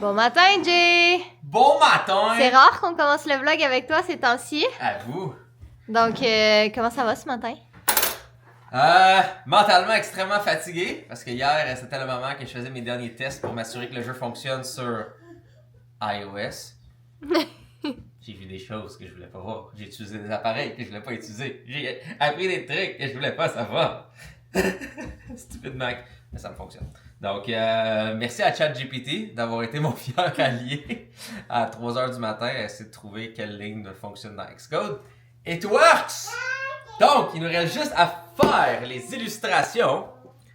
Bon matin, Jay! Bon matin! C'est rare qu'on commence le vlog avec toi ces temps-ci. À vous! Donc, comment ça va ce matin? Mentalement extrêmement fatigué, parce que hier, c'était le moment que je faisais mes derniers tests pour m'assurer que le jeu fonctionne sur iOS. J'ai vu des choses que je voulais pas voir. J'ai utilisé des appareils que je voulais pas utiliser. J'ai appris des trucs que je voulais pas savoir. Stupide Mac. Mais ça me fonctionne. Donc, merci à ChatGPT d'avoir été mon fier allié à 3h du matin à essayer de trouver quelle ligne fonctionne dans Xcode. It works! Donc, il nous reste juste à faire les illustrations.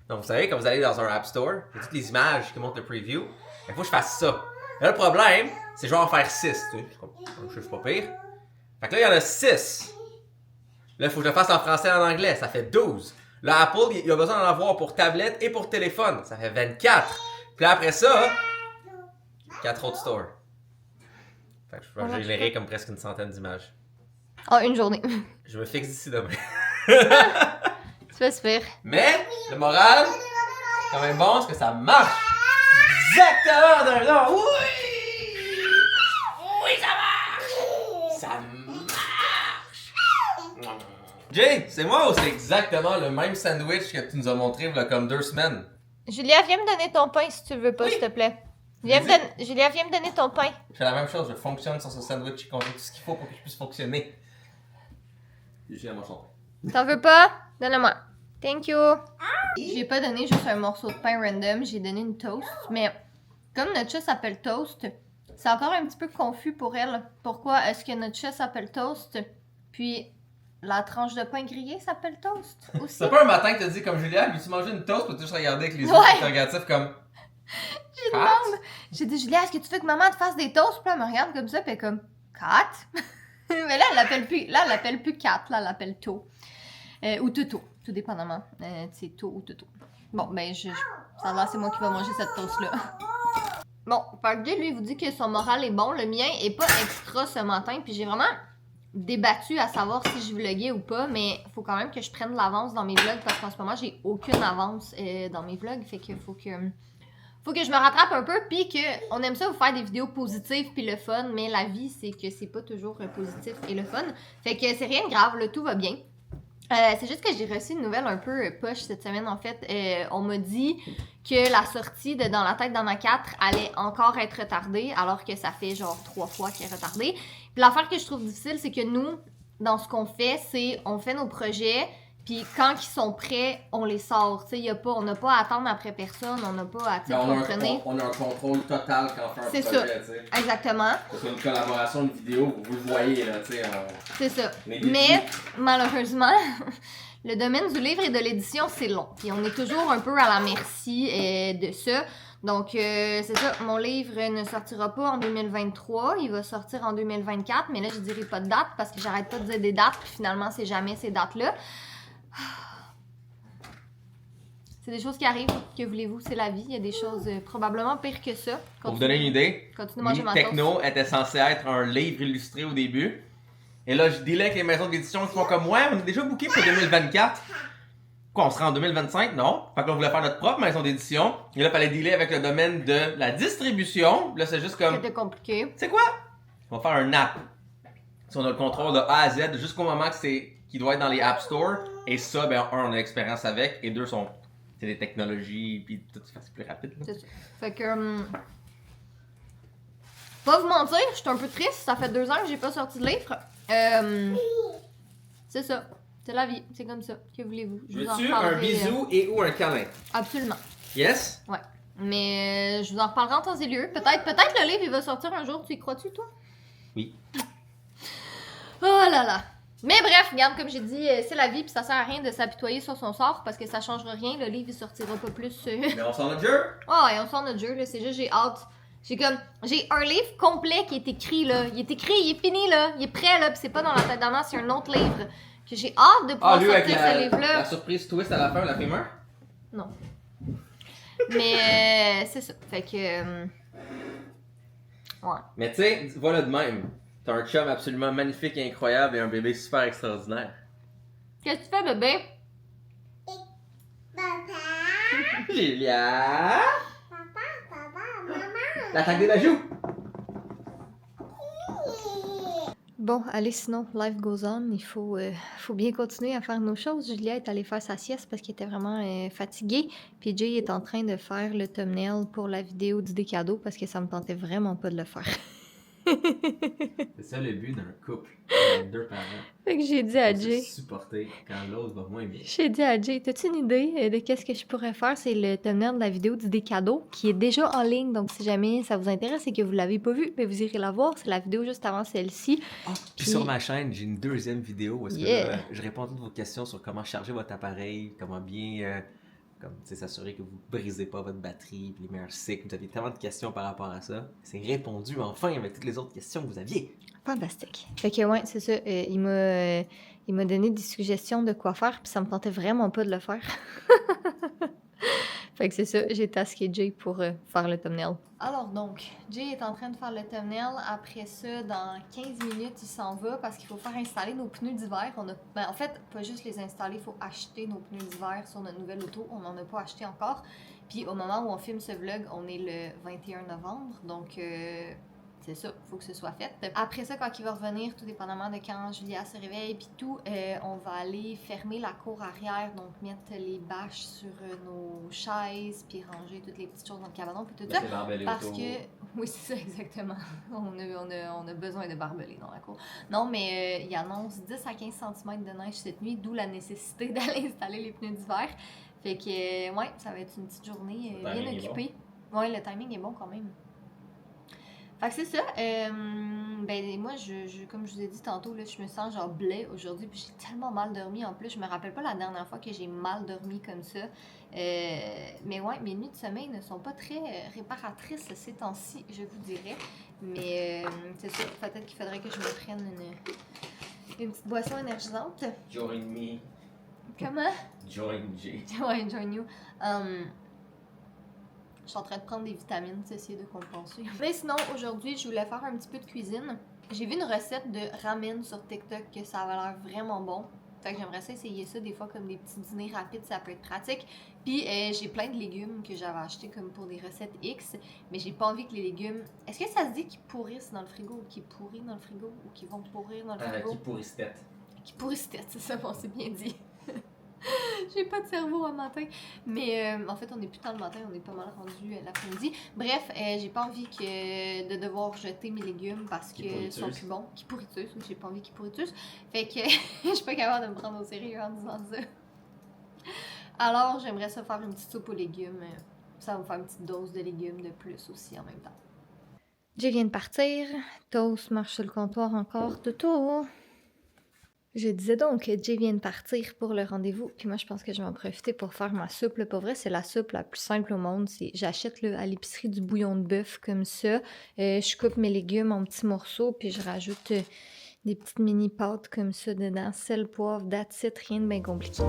Donc, vous savez, quand vous allez dans un App Store, il y a toutes les images qui montrent le preview. Il faut que je fasse ça. Là, le problème, c'est que je vais en faire 6. Tu sais, je suis pas pire. Fait que là, il y en a 6. Là, il faut que je le fasse en français et en anglais. Ça fait 12. Là, Apple, il a besoin d'en avoir pour tablette et pour téléphone. Ça fait 24. Puis là, après ça, 4 autres stores. Fait que je vais générer comme presque une centaine d'images. Oh, une journée. Je me fixe d'ici demain. Tu vas se faire. Mais, le moral, c'est quand même bon, parce que ça marche. Exactement d'un an. Oui! Oui, ça marche! Ça marche! Jay, c'est moi ou c'est exactement le même sandwich que tu nous as montré il y a comme 2 semaines? Julia, viens me donner ton pain si tu le veux pas, s'il te plaît. Julia, viens me donner ton pain. Je fais la même chose, je fonctionne sur ce sandwich, je conduis tout ce qu'il faut pour que je puisse fonctionner. Julia, moi, son pain. T'en veux pas? Donne-le-moi. Thank you. J'ai pas donné juste un morceau de pain random, j'ai donné une toast. Mais comme notre chat s'appelle Toast, c'est encore un petit peu confus pour elle. Pourquoi est-ce que notre chat s'appelle Toast, puis la tranche de pain grillé s'appelle Toast aussi? C'est pas un matin que t'as dit comme Julia, veux-tu manger une toast? Peux-tu juste regarder avec les yeux interrogatifs comme... J'ai demandé. J'ai dit, Julia, est-ce que tu veux que maman te fasse des toasts? Puis là, elle me regarde comme ça, puis elle est comme, Cat? Mais là, elle l'appelle plus Cat, là, elle l'appelle To. Ou Toto, tout dépendamment. C'est To ou Toto. Bon, ben, ça a l'air, c'est moi qui vais manger cette toast-là. Bon, Park-J, lui, vous dit que son moral est bon. Le mien est pas extra ce matin, puis j'ai vraiment débattu à savoir si je vloguais ou pas, mais il faut quand même que je prenne de l'avance dans mes vlogs, parce qu'en ce moment, j'ai aucune avance dans mes vlogs, fait qu'il faut que je me rattrape un peu, puis qu'on aime ça vous faire des vidéos positives puis le fun, mais la vie, c'est que c'est pas toujours positif et le fun. Fait que c'est rien de grave, là, tout va bien. C'est juste que j'ai reçu une nouvelle un peu poche cette semaine, en fait. On m'a dit que la sortie de Dans la tête d'Anna 4 allait encore être retardée, alors que ça fait genre 3 fois qu'elle est retardée. Puis l'affaire que je trouve difficile, c'est que nous, dans ce qu'on fait, c'est on fait nos projets, puis quand ils sont prêts, on les sort. Tu sais, on n'a pas à attendre après personne, on n'a pas à, on a un contrôle total quand on fait un projet, c'est ça. Exactement. C'est une collaboration, une vidéo, vous le voyez, là, tu sais. C'est ça. Mais, malheureusement, le domaine du livre et de l'édition, c'est long. Puis on est toujours un peu à la merci de ça. Donc, c'est ça, mon livre ne sortira pas en 2023, il va sortir en 2024, mais là, je dirai pas de date parce que j'arrête pas de dire des dates, puis finalement, c'est jamais ces dates-là. C'est des choses qui arrivent, que voulez-vous, c'est la vie. Il y a des choses probablement pires que ça. Pour vous donner une idée, Techno était censé être un livre illustré au début. Et là, je dealais avec les maisons d'édition qui font comme ouais, on est déjà booké pour 2024. Quoi, on sera en 2025? Non. Fait qu'on voulait faire notre propre maison d'édition. Et là, il fallait dealer avec le domaine de la distribution. Là, c'est juste comme. C'était compliqué. C'est quoi? On va faire un app. Si on a le contrôle de A à Z jusqu'au moment qui doit être dans les App Store. Et ça, ben, on a l'expérience avec. Et 2, c'est des technologies, puis tout, c'est plus rapide. Là. C'est ça. Fait que. Pas vous mentir, je suis un peu triste. Ça fait 2 ans que j'ai pas sorti de livre. C'est ça. C'est la vie. C'est comme ça. Que voulez-vous? Veux-tu un bisou et ou un câlin? Absolument. Yes? Ouais. Mais je vous en reparlerai en temps et lieu. Peut-être le livre, il va sortir un jour. Tu y crois-tu, toi? Oui. Oh là là. Mais bref, regarde, comme j'ai dit, c'est la vie, puis ça sert à rien de s'apitoyer sur son sort parce que ça changera rien. Le livre, il sortira pas plus. Mais on sort notre jeu! Oh, et on sort notre jeu, là. C'est juste, j'ai hâte. J'ai un livre complet qui est écrit, là. Il est écrit, il est fini, là. Il est prêt, là. Puis c'est pas Dans la tête d'Anna, c'est un autre livre. Que j'ai hâte de pouvoir sortir ce livre-là. La surprise twist à la fin, la primeur? Non. Mais c'est ça. Fait que. Ouais. Mais tu sais, voilà de même. T'as un chum absolument magnifique et incroyable et un bébé super extraordinaire. Qu'est-ce que tu fais, bébé? Julia! Papa, maman. L'attaque des Lajou! Bon, allez, sinon, life goes on. Il faut bien continuer à faire nos choses. Julia est allée faire sa sieste parce qu'elle était vraiment fatiguée. Puis Jay est en train de faire le thumbnail pour la vidéo du décado parce que ça me tentait vraiment pas de le faire. C'est ça le but d'un couple, avec deux parents. Fait que j'ai dit à Faut se Jay... supporter quand l'autre va moins bien. J'ai dit à Jay, t'as-tu une idée de qu'est-ce que je pourrais faire? C'est le thumbnail de la vidéo du décado qui est déjà en ligne. Donc, si jamais ça vous intéresse et que vous l'avez pas vu, ben vous irez la voir. C'est la vidéo juste avant celle-ci. Puis sur ma chaîne, j'ai une deuxième vidéo où est-ce que Yeah. là, je réponds à toutes vos questions sur comment charger votre appareil, comment bien s'assurer que vous brisez pas votre batterie, puis les meilleurs cycles. Vous aviez tellement de questions par rapport à ça. C'est répondu enfin avec toutes les autres questions que vous aviez. Fantastique. Fait que ouais, c'est ça. Il m'a donné des suggestions de quoi faire, puis ça me tentait vraiment pas de le faire. Fait que c'est ça, j'ai tasqué Jay pour faire le thumbnail. Alors donc, Jay est en train de faire le thumbnail. Après ça, dans 15 minutes, il s'en va parce qu'il faut faire installer nos pneus d'hiver. En fait, pas juste les installer, il faut acheter nos pneus d'hiver sur notre nouvelle auto. On n'en a pas acheté encore. Puis au moment où on filme ce vlog, on est le 21 novembre. Donc, c'est ça, il faut que ce soit fait. Après ça, quand il va revenir, tout dépendamment de quand Julia se réveille puis tout, on va aller fermer la cour arrière, donc mettre les bâches sur nos chaises puis ranger toutes les petites choses dans le cabanon puis tout ça. Parce que, oui, c'est ça exactement. On a besoin de barbelés dans la cour. Non, mais il annonce 10 à 15 cm de neige cette nuit, d'où la nécessité d'aller installer les pneus d'hiver. Fait que, ouais, ça va être une petite journée bien occupée. Ouais, le timing est bon quand même. Fait que c'est ça. Ben moi, comme je vous ai dit tantôt, là, je me sens genre blé aujourd'hui, puis j'ai tellement mal dormi en plus. Je me rappelle pas la dernière fois que j'ai mal dormi comme ça. Mais ouais, mes nuits de sommeil ne sont pas très réparatrices ces temps-ci, je vous dirais. Mais c'est ça. Peut-être qu'il faudrait que je me prenne une petite boisson énergisante. Join me. Comment? Join Jay. Ouais, join you. Je suis en train de prendre des vitamines, essayer de compenser. Mais sinon, aujourd'hui, je voulais faire un petit peu de cuisine. J'ai vu une recette de ramen sur TikTok que ça avait l'air vraiment bon. Fait que j'aimerais ça essayer ça des fois comme des petits dîners rapides, ça peut être pratique. Puis j'ai plein de légumes que j'avais achetés comme pour des recettes X, mais j'ai pas envie que les légumes... Est-ce que ça se dit qu'ils pourrissent dans le frigo ou qu'ils pourrissent dans le frigo ou qu'ils vont pourrir dans le frigo? Qui pourrissent tête. Qui pourrissent tête, c'est ça, bon, c'est bien dit. J'ai pas de cerveau un matin. Mais en fait, on est plus tard le matin, on est pas mal rendu l'après-midi. Bref, j'ai pas envie de devoir jeter mes légumes parce qu'ils sont plus bons. Qui pourrissent, j'ai pas envie qu'ils pourrissent. Fait que je suis pas capable de me prendre au sérieux en disant ça. Alors, j'aimerais ça faire une petite soupe aux légumes. Ça va me faire une petite dose de légumes de plus aussi en même temps. Jay vient de partir. Toast marche sur le comptoir encore. Toto! Je disais donc que Jay vient de partir pour le rendez-vous, puis moi je pense que je vais en profiter pour faire ma soupe. Là, pour vrai, c'est la soupe la plus simple au monde. J'achète à l'épicerie du bouillon de bœuf comme ça. Je coupe mes légumes en petits morceaux, puis je rajoute des petites mini pâtes comme ça dedans. Sel, poivre, that's it, rien de bien compliqué.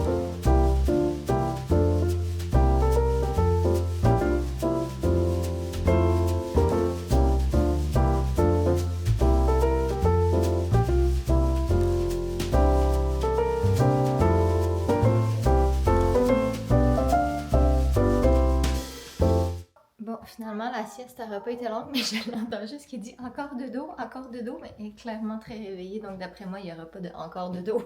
Finalement, la sieste n'aurait pas été longue, mais je l'entends juste qui dit encore de dos, mais elle est clairement très réveillée, donc d'après moi, il n'y aura pas de encore de dos.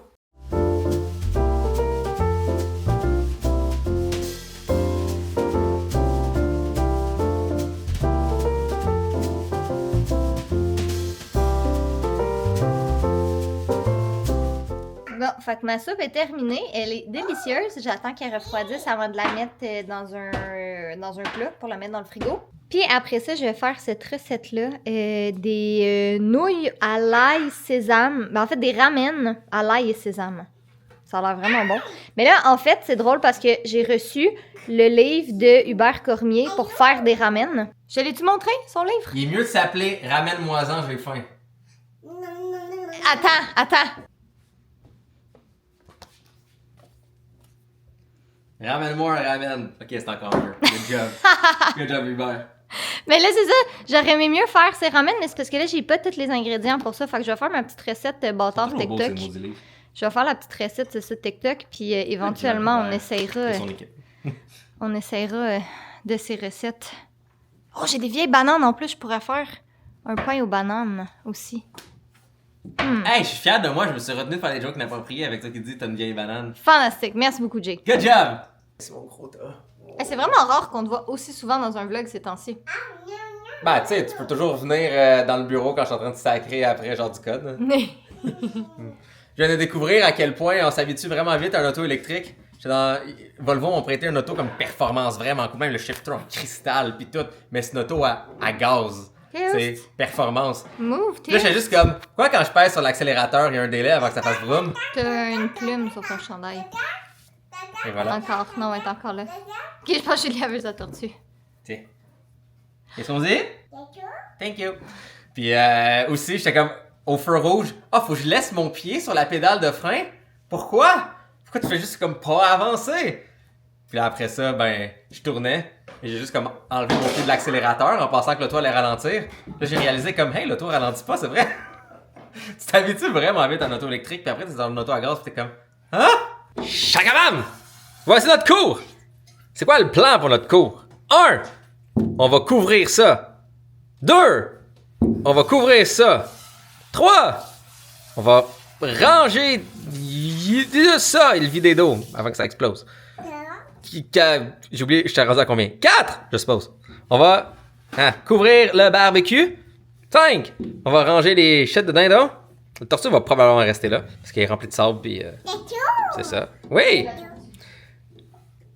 Bon, fait que ma soupe est terminée, elle est délicieuse. J'attends qu'elle refroidisse avant de la mettre dans un plat pour la mettre dans le frigo. Puis après ça, je vais faire cette recette-là, des nouilles à l'ail sésame. Ben, en fait, des ramen à l'ail et sésame. Ça a l'air vraiment bon. Mais là, en fait, c'est drôle parce que j'ai reçu le livre de Hubert Cormier pour faire des ramen. Je l'ai-tu montré, son livre? Il est mieux de s'appeler Ramène-moi-en, j'ai faim. Attends. Ramène-moi un ramen. Ok, c'est encore mieux. Good job. Good job, Hubert. Mais là, c'est ça. J'aurais aimé mieux faire ces ramen, mais c'est parce que là, j'ai pas tous les ingrédients pour ça. Fait que je vais faire ma petite recette bâtard TikTok. Je vais faire la petite recette de ce TikTok, puis éventuellement, on essayera de ces recettes Oh, j'ai des vieilles bananes en plus, je pourrais faire un pain aux bananes aussi. Hey, je suis fier de moi, je me suis retenu de faire des jokes inappropriés avec toi qui dit t'as une vieille banane. Fantastique, merci beaucoup Jake. Good job! C'est mon gros tas. C'est vraiment rare qu'on te voit aussi souvent dans un vlog ces temps-ci. Ben, tu sais, tu peux toujours venir dans le bureau quand je suis en train de sacrer après genre du code. Je viens de découvrir à quel point on s'habitue vraiment vite à un auto électrique. Volvo m'ont prêté une auto comme performance vraiment cool, même le shifter en cristal pis tout, mais c'est une auto à gaz. C'est performance. Move, Là, je fais juste comme, quoi quand je pèse sur l'accélérateur, il y a un délai avant que ça fasse vroom. T'as une plume sur ton chandail. Et voilà. Encore, non, elle est encore là. Ok, je pense que je l'ai lavé sa tortue. Tiens. Qu'est-ce qu'on dit? Thank you. Puis aussi, j'étais comme, au feu rouge, faut que je laisse mon pied sur la pédale de frein? Pourquoi? Pourquoi tu fais juste comme pas avancer? Puis là, après ça, ben, je tournais et j'ai juste comme enlevé mon pied de l'accélérateur en pensant que l'auto allait ralentir. Là, j'ai réalisé comme, hey, l'auto ralentit pas, c'est vrai. Tu t'habitues vraiment vite en auto électrique, puis après, t'es dans une auto à gaz, puis t'es comme, hein? Chacabam! Voici notre cours! C'est quoi le plan pour notre cours? 1. On va couvrir ça. 2. On va couvrir ça. 3. On va ranger ça et le vider d'eau avant que ça explose. J'ai oublié, je t'ai rendu à combien? 4, je suppose. On va couvrir le barbecue. 5. On va ranger les chutes de dindon. Le tortue va probablement rester là parce qu'il est rempli de sable puis c'est ça. Oui!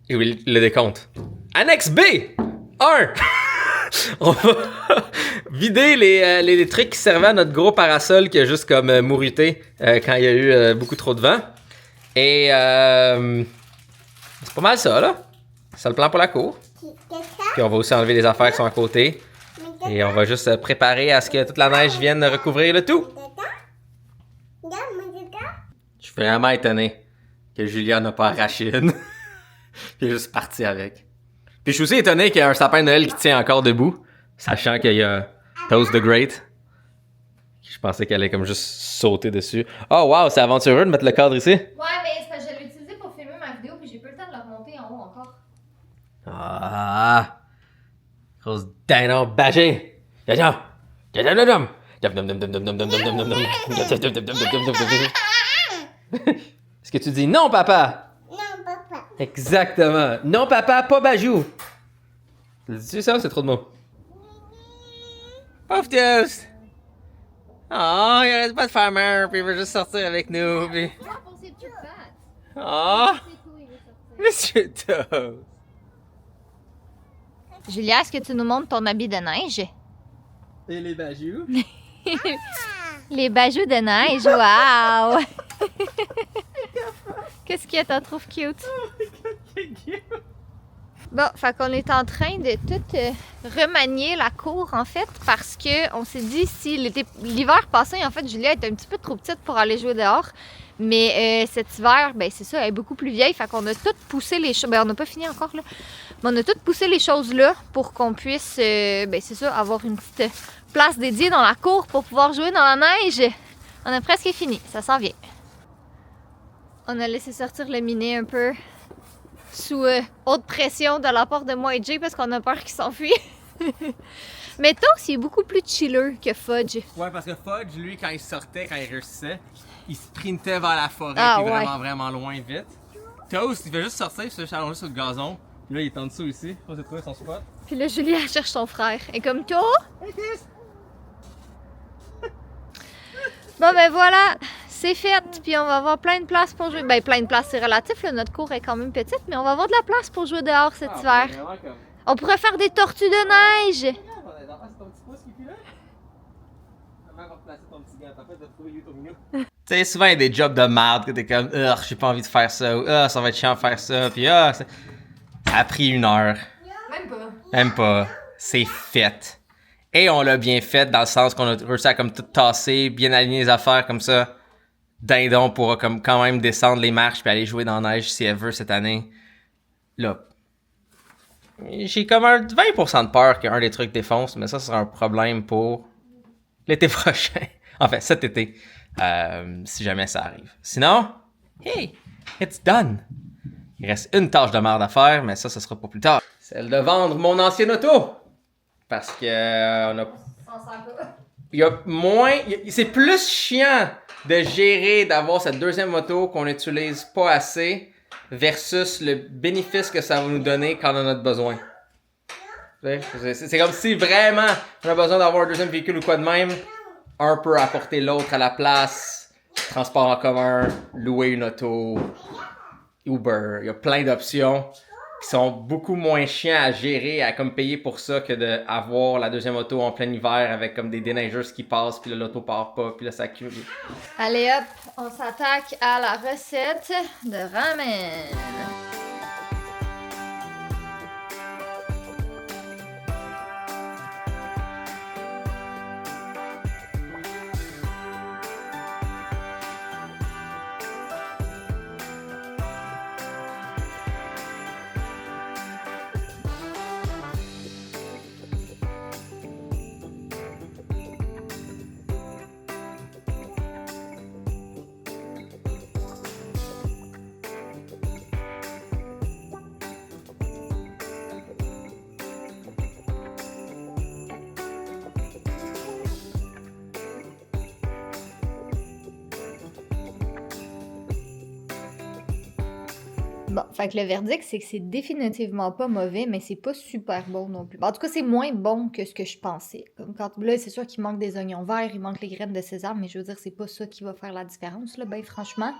J'ai oublié le décompte. Annexe B! 1. On va vider les trucs qui servaient à notre gros parasol qui a juste comme mouruté quand il y a eu beaucoup trop de vent. Et c'est pas mal ça, là. C'est le plan pour la cour. Puis on va aussi enlever les affaires qui sont à côté. Et on va juste se préparer à ce que toute la neige vienne recouvrir le tout. Je suis vraiment étonné que Julia n'a pas arraché une. Puis elle est juste parti avec. Puis je suis aussi étonné qu'il y a un sapin de Noël qui tient encore debout, sachant qu'il y a Toast the Great. Je pensais qu'elle allait comme juste sauter dessus. Oh wow, c'est aventureux de mettre le cadre ici. Ouais, mais c'est parce que je l'ai utilisé pour filmer ma vidéo, puis j'ai pas le temps de le remonter en haut encore. Ah! Grosse dindon bâché! Est-ce que tu dis non, papa? Exactement. Non, papa, pas Bajou. Tu dis ça ou c'est trop de mots? Pauvre Toast! Oh, il arrête pas de faire meur, puis il veut juste sortir avec nous, puis... Oh! Monsieur Toast! Julia, est-ce que tu nous montres ton habit de neige? Et les Bajou? Les bajoux de neige, waouh! Qu'est-ce qu'il y a, t'en trouves cute? Bon, fait qu'on est en train de tout remanier la cour, en fait, parce que on s'est dit, si l'hiver passé, en fait, Julia était un petit peu trop petite pour aller jouer dehors, mais cet hiver, ben c'est ça, elle est beaucoup plus vieille, fait qu'on a tout poussé les choses, ben on n'a pas fini encore, là, mais on a tout poussé les choses là pour qu'on puisse, ben c'est ça, avoir une petite place dédiée dans la cour pour pouvoir jouer dans la neige. On a presque fini, ça s'en vient. On a laissé sortir le minet un peu sous haute pression de la part de moi et Jay parce qu'on a peur qu'il s'enfuit. Mais Toast, il est beaucoup plus chiller que Fudge. Ouais, parce que Fudge, lui, quand il sortait, quand il réussissait, il sprintait vers la forêt, Ah, puis ouais. vraiment loin vite. Toast, il fait juste sortir, il se fait allonger sur le gazon. Puis là, il est en dessous ici. Je pense trouvé son spot. Puis là, Julie, elle cherche son frère. Et comme toi. Bon, ben voilà, c'est fait. Puis on va avoir plein de place pour jouer. Ben, plein de place, c'est relatif. Là, notre cour est quand même petite, mais on va avoir de la place pour jouer dehors cet hiver. On pourrait faire des tortues de neige. Tu sais, souvent il y a des jobs de merde que t'es comme, j'ai pas envie de faire ça, ou ça va être chiant de faire ça, puis ça a pris 1 heure. Même pas. Même pas. C'est fait. Et on l'a bien fait dans le sens qu'on a réussi à comme tout tasser, bien aligner les affaires comme ça. Dindon pourra comme quand même descendre les marches puis aller jouer dans la neige si elle veut cette année. Là, j'ai comme un 20% de peur qu'un des trucs défonce, mais ça sera un problème pour l'été prochain. Enfin, cet été. Si jamais ça arrive. Sinon, hey, it's done. Il reste une tâche de merde à faire, mais ça sera pour plus tard. Celle de vendre mon ancienne auto. Parce que on a On s'en va. il y a moins. C'est plus chiant de gérer, d'avoir cette deuxième moto qu'on n'utilise pas assez versus le bénéfice que ça va nous donner quand on en a besoin. C'est comme si vraiment on a besoin d'avoir un deuxième véhicule ou quoi de même, un peut apporter l'autre à la place, transport en commun, louer une auto, Uber, il y a plein d'options qui sont beaucoup moins chiants à gérer, à comme payer pour ça que d'avoir la deuxième auto en plein hiver avec comme des déneigeuses qui passent, puis là l'auto part pas, puis là ça cue. Allez hop, on s'attaque à la recette de ramen. Bon, fait que le verdict, c'est que c'est définitivement pas mauvais, mais c'est pas super bon non plus. En tout cas, c'est moins bon que ce que je pensais. Comme quand, là, c'est sûr qu'il manque des oignons verts, il manque les graines de sésame, mais je veux dire, c'est pas ça qui va faire la différence, là, ben franchement.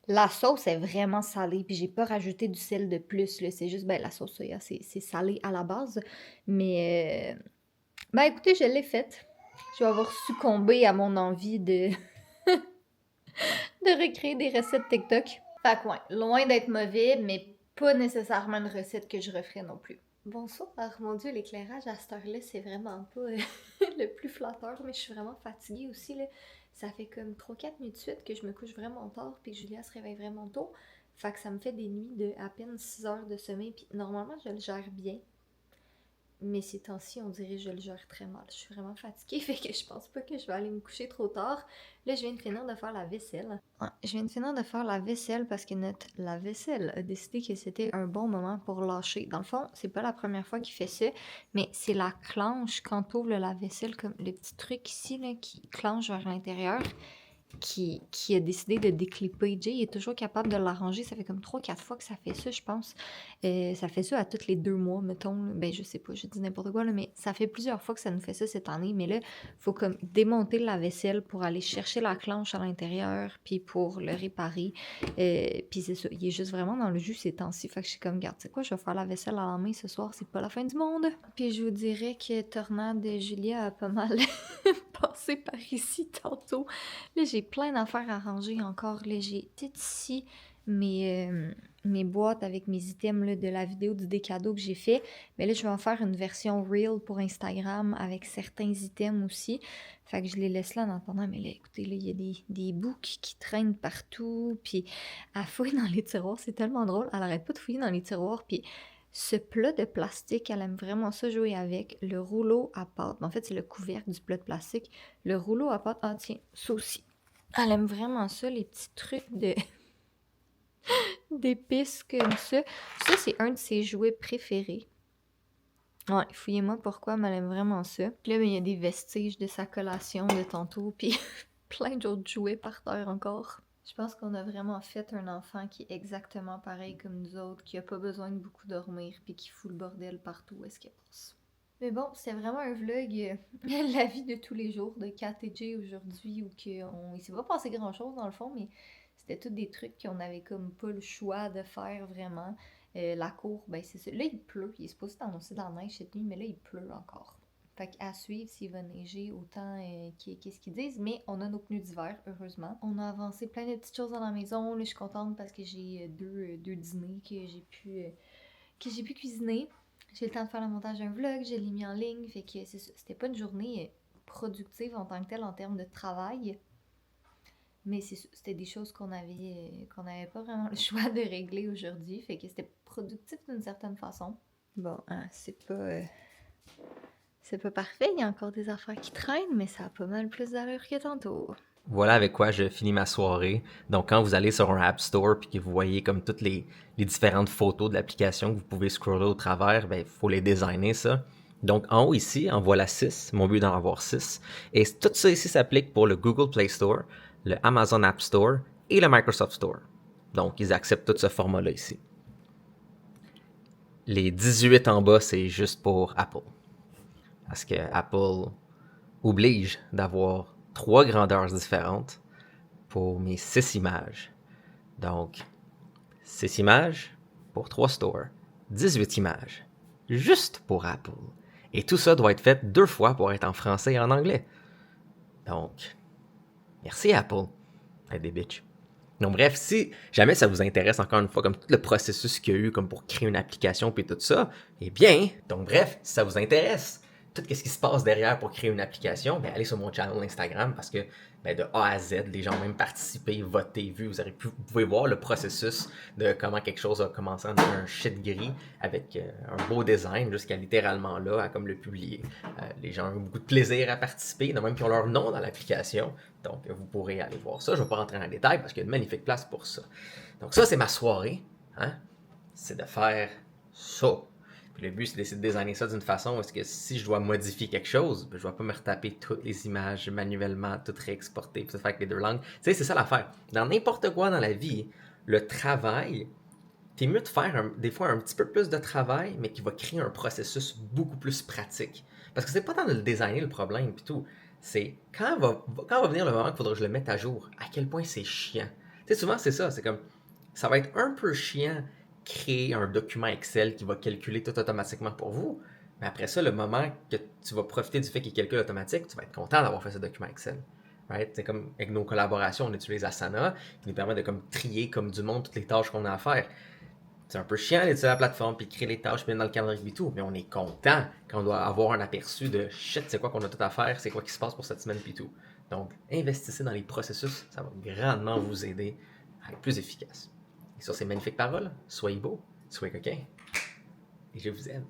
La sauce est vraiment salée, puis j'ai pas rajouté du sel de plus, là, c'est juste, ben la sauce soya, c'est salé à la base, mais, ben écoutez, je l'ai faite. Je vais avoir succombé à mon envie de recréer des recettes TikTok. Fait que ouais, loin d'être mauvais, mais pas nécessairement une recette que je referais non plus. Bonsoir, mon Dieu, l'éclairage à cette heure-là, c'est vraiment pas le plus flatteur, mais je suis vraiment fatiguée aussi, là. Ça fait comme 3-4 nuits de suite que je me couche vraiment tard, puis que Julia se réveille vraiment tôt. Fait que ça me fait des nuits de à peine 6 heures de sommeil, puis normalement, je le gère bien. Mais ces temps-ci, on dirait que je le gère très mal. Je suis vraiment fatiguée, fait que je pense pas que je vais aller me coucher trop tard. Là, je viens de finir de faire la vaisselle. Ouais, je viens de finir de faire la vaisselle parce que notre lave-vaisselle a décidé que c'était un bon moment pour lâcher. Dans le fond, c'est pas la première fois qu'il fait ça, mais c'est la clenche quand tu ouvres le lave-vaisselle, comme le petit truc ici là, qui clenche vers l'intérieur. Qui a décidé de déclipper. Jay il est toujours capable de l'arranger. Ça fait comme 3-4 fois que ça fait ça, je pense. Ça fait ça à tous les 2 mois, mettons. Ben, je sais pas, je dis n'importe quoi, là, mais ça fait plusieurs fois que ça nous fait ça cette année. Mais là, faut comme démonter la vaisselle pour aller chercher la clenche à l'intérieur, puis pour le réparer. Puis c'est ça, il est juste vraiment dans le jus ces temps-ci. Fait que je suis comme, regarde, tu sais quoi, je vais faire la vaisselle à la main ce soir, c'est pas la fin du monde. Puis je vous dirais que Tornade Julia a pas mal passé par ici tantôt. Là, j'ai plein d'affaires à ranger encore. Là, j'ai tout ici mes boîtes avec mes items là, de la vidéo du décado que j'ai fait. Mais là, je vais en faire une version Reel pour Instagram avec certains items aussi. Fait que je les laisse là en attendant. Mais là, écoutez, là, il y a des boucs qui traînent partout. Puis elle fouille dans les tiroirs. C'est tellement drôle. Elle arrête pas de fouiller dans les tiroirs. Puis ce plat de plastique, elle aime vraiment ça jouer avec. Le rouleau à pâte. En fait, c'est le couvercle du plat de plastique. Le rouleau à pâte, ah tiens, ça aussi. Elle aime vraiment ça, les petits trucs de d'épices comme ça. Ça, c'est un de ses jouets préférés. Ouais, fouillez-moi pourquoi, mais elle aime vraiment ça. Puis là, il y a des vestiges de sa collation de tantôt, puis plein d'autres jouets par terre encore. Je pense qu'on a vraiment fait un enfant qui est exactement pareil comme nous autres, qui a pas besoin de beaucoup dormir, puis qui fout le bordel partout où est-ce qu'elle passe. Mais bon, c'est vraiment un vlog, la vie de tous les jours de Kat et Jay aujourd'hui, où il s'est pas passé grand-chose dans le fond, mais c'était tous des trucs qu'on avait comme pas le choix de faire vraiment. La cour, ben c'est ça. Là, il pleut, il est supposé d'annoncer dans la neige cette nuit, mais là, il pleut encore. Fait qu'à suivre s'il va neiger autant qu'est-ce qu'ils disent, mais on a nos pneus d'hiver, heureusement. On a avancé plein de petites choses dans la maison, là, je suis contente parce que j'ai deux dîners que j'ai pu cuisiner. J'ai eu le temps de faire le montage d'un vlog, je l'ai mis en ligne, fait que c'était pas une journée productive en tant que telle en termes de travail, mais c'était des choses qu'on avait pas vraiment le choix de régler aujourd'hui, fait que c'était productif d'une certaine façon. Bon, hein, c'est pas parfait, il y a encore des affaires qui traînent, mais ça a pas mal plus d'allure que tantôt. Voilà avec quoi je finis ma soirée. Donc, quand vous allez sur un App Store puis que vous voyez comme toutes les différentes photos de l'application que vous pouvez scroller au travers, ben, il faut les designer, ça. Donc, en haut ici, en voilà 6. Mon but est d'en avoir 6. Et tout ça ici s'applique pour le Google Play Store, le Amazon App Store et le Microsoft Store. Donc, ils acceptent tout ce format-là ici. Les 18 en bas, c'est juste pour Apple. Parce que Apple oblige d'avoir 3 grandeurs différentes pour mes 6 images. Donc, 6 images pour 3 stores. 18 images. Juste pour Apple. Et tout ça doit être fait 2 fois pour être en français et en anglais. Donc, merci Apple. Hey, des bitches. Donc bref, si jamais ça vous intéresse encore une fois, comme tout le processus qu'il y a eu comme pour créer une application puis tout ça, eh bien, donc bref, si ça vous intéresse, tout ce qui se passe derrière pour créer une application, bien, allez sur mon channel Instagram parce que bien, de A à Z, les gens ont même participé, voté, vu, vous pouvez voir le processus de comment quelque chose a commencé en un shit gris avec un beau design jusqu'à littéralement là, à comme le publier. Les gens ont eu beaucoup de plaisir à participer, il y en a même qui ont leur nom dans l'application. Donc, vous pourrez aller voir ça. Je ne vais pas rentrer en détail parce qu'il y a une magnifique place pour ça. Donc, ça, c'est ma soirée. Hein? C'est de faire ça. Puis le but, c'est d'essayer de designer ça d'une façon où est-ce que si je dois modifier quelque chose, ben, je ne vais pas me retaper toutes les images manuellement, toutes réexporter, puis ça faire avec les 2 langues. Tu sais, c'est ça l'affaire. Dans n'importe quoi dans la vie, le travail, t'es mieux de faire des fois un petit peu plus de travail, mais qui va créer un processus beaucoup plus pratique. Parce que c'est pas tant de le designer le problème, puis tout. C'est quand va venir le moment qu'il faudra que je le mette à jour, à quel point c'est chiant. Tu sais, souvent c'est ça, c'est comme, ça va être un peu chiant créer un document Excel qui va calculer tout automatiquement pour vous, mais après ça, le moment que tu vas profiter du fait qu'il calcule automatique, tu vas être content d'avoir fait ce document Excel. Right? C'est comme avec nos collaborations, on utilise Asana, qui nous permet de comme trier comme du monde toutes les tâches qu'on a à faire. C'est un peu chiant d'utiliser la plateforme puis de créer les tâches bien dans le calendrier et tout, mais on est content quand on doit avoir un aperçu de shit, c'est quoi qu'on a tout à faire, c'est quoi qui se passe pour cette semaine puis tout. Donc, investissez dans les processus, ça va grandement vous aider à être plus efficace. Et sur ces magnifiques paroles, soyez beaux, soyez coquins, et je vous aime.